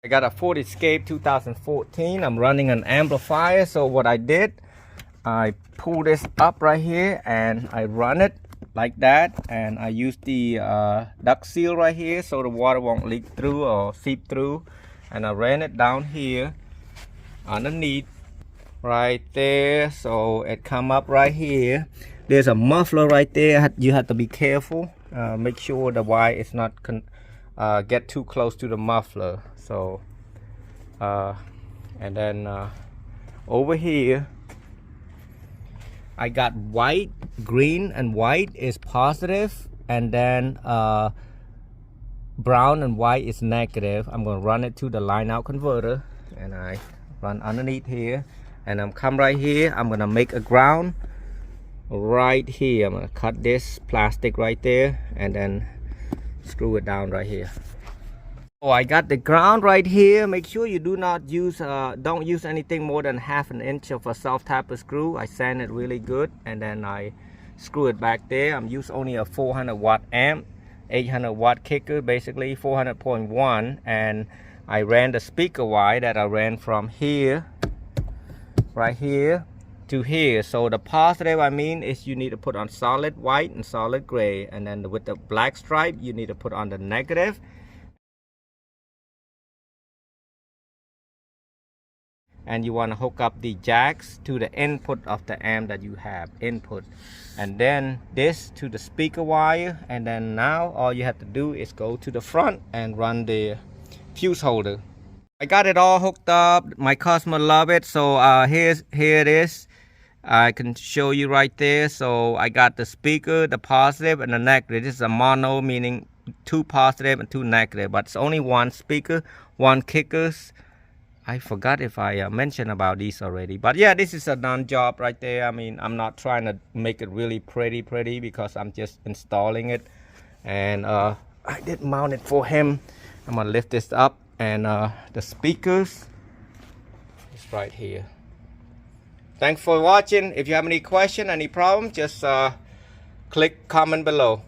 I got a Ford Escape 2014. I'm running an amplifier. So what I did, I pull this up right here and I run it like that, and I use the duct seal right here so the water won't leak through or seep through, and I ran it down here underneath right there, so it come up right here. There's a muffler right there. You have to be careful, make sure the wire is not get too close to the muffler. So and then over here I got white, green and white is positive, and then brown and white is negative. I'm going to run it to the line out converter, and I run underneath here, and I'm come right here. I'm going to make a ground right here. I'm going to cut this plastic right there and then screw it down right here. Oh, I got the ground right here. Make sure you do not use don't use anything more than 1/2 inch of a soft taper screw. I sand it really good, and then I screw it back there. I'm using only a 400 watt amp, 800 watt kicker, basically 400.1, and I ran the speaker wire that I ran from here right here to here. So the positive, I mean, is you need to put on solid white and solid gray, and then with the black stripe you need to put on the negative. And you want to hook up the jacks to the input of the amp that you have input, and then this to the speaker wire, and then now all you have to do is go to the front and run the fuse holder. I got it all hooked up. My customer love it. So here it is. I can show you right there. So I got the speaker, the positive and the negative. This is a mono, meaning 2 positive and 2 negative, but it's only 1 speaker, 1 kickers. I forgot if I mentioned about these already, but yeah, this is a done job right there. I mean, I'm not trying to make it really pretty because I'm just installing it, and I did mount it for him. I'm gonna lift this up, and the speakers is right here. Thanks for watching. If you have any question, any problem, just click comment below.